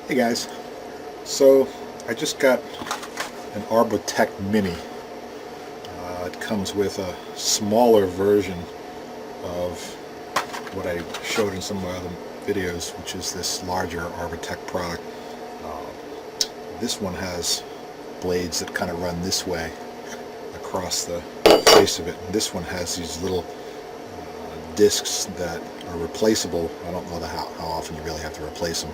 Hey guys, so I just got an ArborTech-Mini. It comes with a smaller version of what I showed in some of my other videos, which is this larger ArborTech product. This one has blades that kind of run this way across the face of it, and this one has these little discs that are replaceable. I don't know how often you really have to replace them,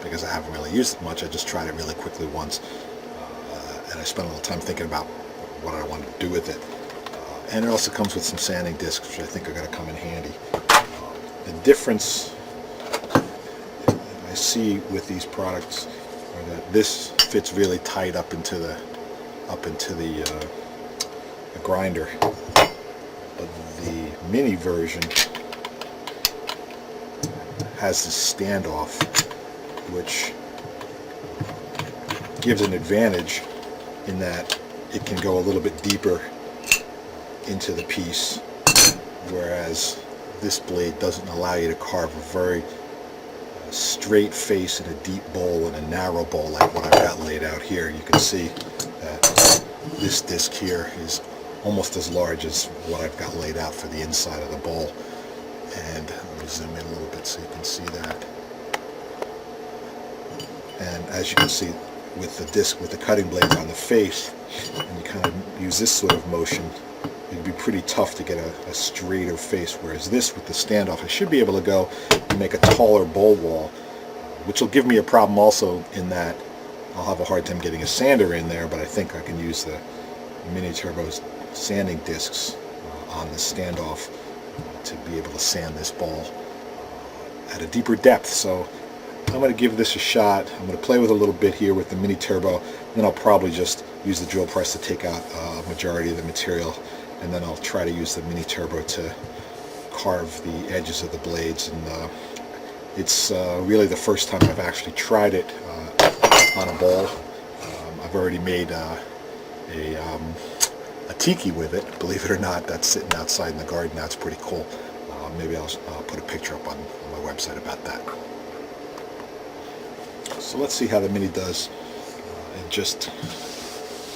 because I haven't really used it much. I just tried it really quickly once, and I spent a little time thinking about what I wanted to do with it. And it also comes with some sanding discs, which I think are going to come in handy. The difference I see with these products are that this fits really tight up into the grinder. But the mini version has this standoff, which gives an advantage in that it can go a little bit deeper into the piece, whereas this blade doesn't allow you to carve a very straight face in a deep bowl and a narrow bowl like what I've got laid out here. You can see that this disc here is almost as large as what I've got laid out for the inside of the bowl. And let me zoom in a little bit so you can see that. And as you can see, with the disc, with the cutting blades on the face, and you kind of use this sort of motion, it'd be pretty tough to get a straighter face, whereas this, with the standoff, I should be able to go and make a taller bowl wall, which will give me a problem also in that I'll have a hard time getting a sander in there, but I think I can use the Mini Turbo's sanding discs on the standoff to be able to sand this bowl at a deeper depth. So I'm going to give this a shot. I'm going to play with a little bit here with the Mini Turbo, then I'll probably just use the drill press to take out a majority of the material, and then I'll try to use the Mini Turbo to carve the edges of the blades. And it's really the first time I've actually tried it on a bowl. I've already made a tiki with it, believe it or not. That's sitting outside in the garden now. It's pretty cool. Maybe I'll put a picture up on my website about that. So let's see how the Mini does in just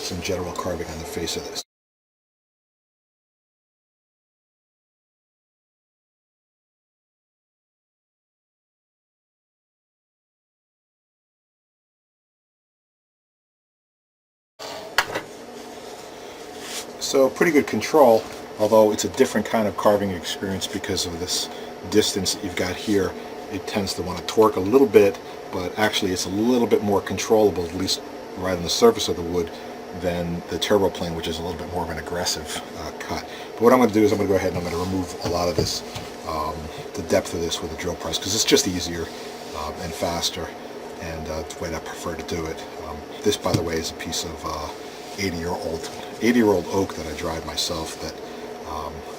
some general carving on the face of this. So pretty good control, although it's a different kind of carving experience because of this distance that you've got here. It tends to want to torque a little bit, but actually it's a little bit more controllable, at least right on the surface of the wood, than the turbo plane, which is a little bit more of an aggressive cut. But what I'm going to do is I'm going to go ahead and I'm going to remove a lot of this, the depth of this with a drill press, because it's just easier and faster, and it's the way I prefer to do it. This, by the way, is a piece of 80-year-old oak that I dried myself, that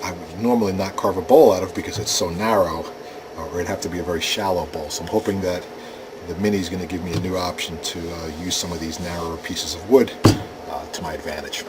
I would normally not carve a bowl out of because it's so narrow, or it'd have to be a very shallow bowl. So I'm hoping that the Mini is going to give me a new option to use some of these narrower pieces of wood to my advantage.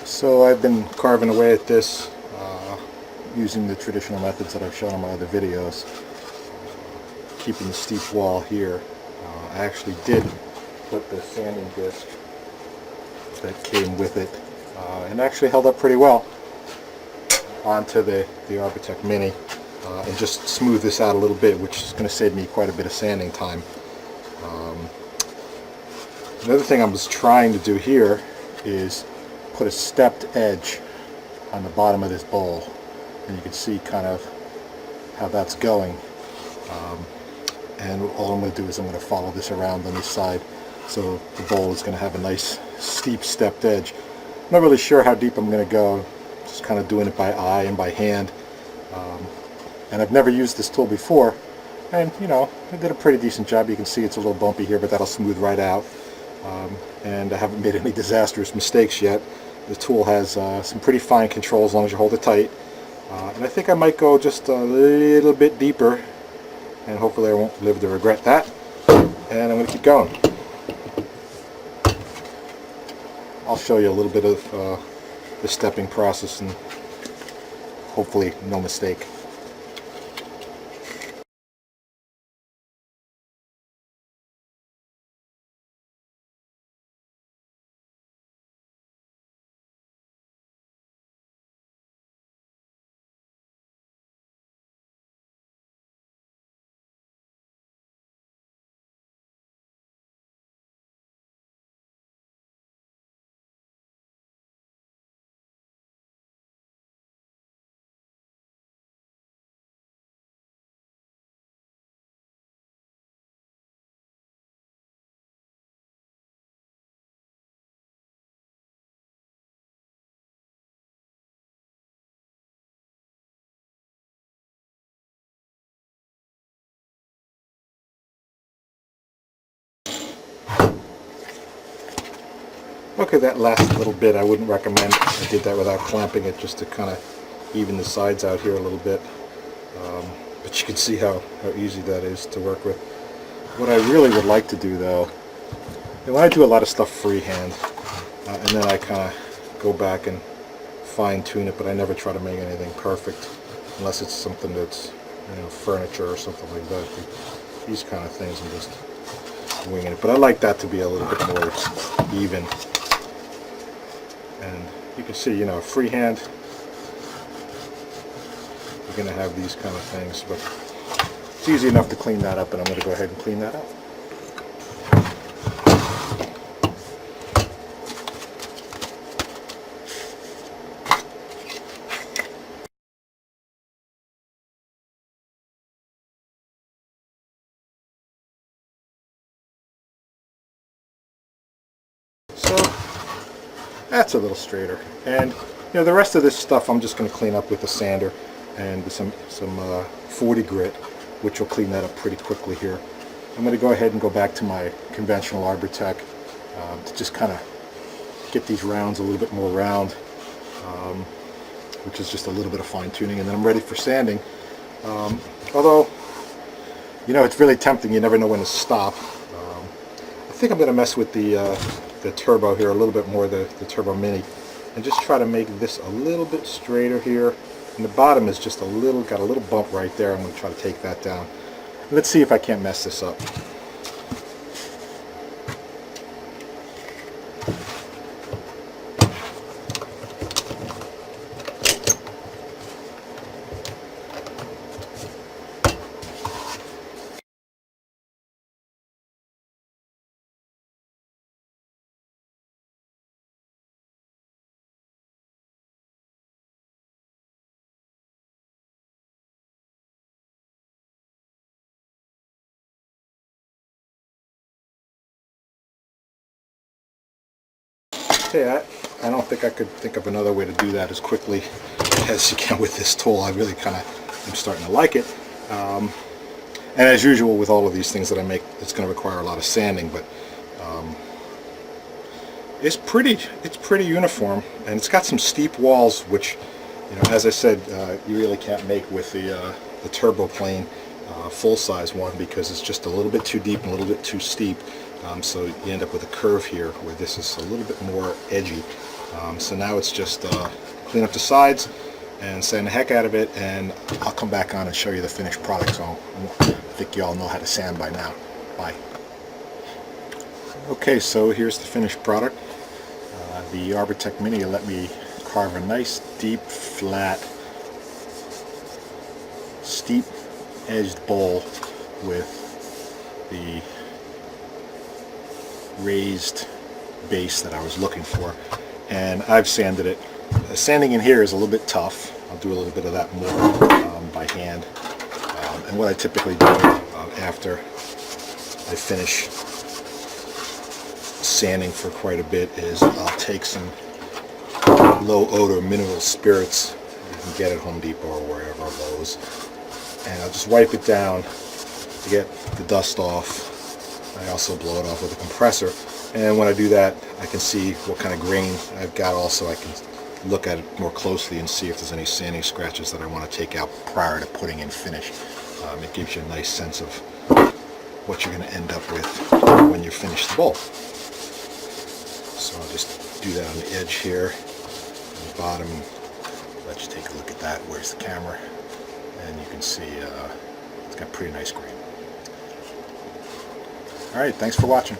So I've been carving away at this using the traditional methods that I've shown in my other videos, keeping the steep wall here. I actually did put the sanding disc that came with it, and actually held up pretty well onto the ArborTech-Mini, and just smooth this out a little bit, which is going to save me quite a bit of sanding time. Another thing I was trying to do here is put a stepped edge on the bottom of this bowl, and you can see kind of how that's going. And all I'm going to do is I'm going to follow this around on this side, so the bowl is going to have a nice steep stepped edge. I'm not really sure how deep I'm going to go, just kind of doing it by eye and by hand. And I've never used this tool before, and you know, I did a pretty decent job. You can see it's a little bumpy here, but that'll smooth right out. And I haven't made any disastrous mistakes yet. The tool has some pretty fine control as long as you hold it tight. And I think I might go just a little bit deeper, and hopefully I won't live to regret that. And I'm going to keep going. I'll show you a little bit of the stepping process, and hopefully no mistake. Okay, that last little bit I wouldn't recommend. I did that without clamping it, just to kind of even the sides out here a little bit. But you can see how easy that is to work with. What I really would like to do though, and when I do a lot of stuff freehand, and then I kind of go back and fine tune it, but I never try to make anything perfect unless it's something that's, you know, furniture or something like that. These kind of things I'm just winging it, but I like that to be a little bit more even. And you can see, you know, freehand, you're going to have these kind of things, but it's easy enough to clean that up, and I'm going to go ahead and clean that up. So that's a little straighter, and you know, the rest of this stuff I'm just going to clean up with a sander and with some 40 grit, which will clean that up pretty quickly here. I'm going to go ahead and go back to my conventional ArborTech to just kind of get these rounds a little bit more round, which is just a little bit of fine tuning, and then I'm ready for sanding. Although, you know, it's really tempting, you never know when to stop. I think I'm going to mess with the turbo here a little bit more, the Turbo Mini, and just try to make this a little bit straighter here. And the bottom is just got a little bump right there. I'm going to try to take that down. Let's see if I can't mess this up. Okay, I don't think I could think of another way to do that as quickly as you can with this tool. I really kind of am starting to like it. And as usual with all of these things that I make, it's going to require a lot of sanding, but it's pretty uniform, and it's got some steep walls, which, you know, as I said, you really can't make with the turbo plane full-size one, because it's just a little bit too deep and a little bit too steep. so you end up with a curve here where this is a little bit more edgy. So now it's just clean up the sides and sand the heck out of it, and I'll come back on and show you the finished product. So I think you all know how to sand by now. Bye. Okay, so here's the finished product. The ArborTech-Mini let me carve a nice deep, flat, steep edged bowl with the raised base that I was looking for, and I've sanded it. Sanding in here is a little bit tough. I'll do a little bit of that more by hand, and what I typically do after I finish sanding for quite a bit is I'll take some low odor mineral spirits you can get at Home Depot or wherever, Lowe's, and I'll just wipe it down to get the dust off. I also blow it off with a compressor, and when I do that I can see what kind of grain I've got. Also, I can look at it more closely and see if there's any sanding scratches that I want to take out prior to putting in finish. It gives you a nice sense of what you're going to end up with when you finish the bowl. So I'll just do that on the edge here, on the bottom. Let's take a look at that. Where's the camera? And you can see it's got pretty nice grain. Alright, thanks for watching.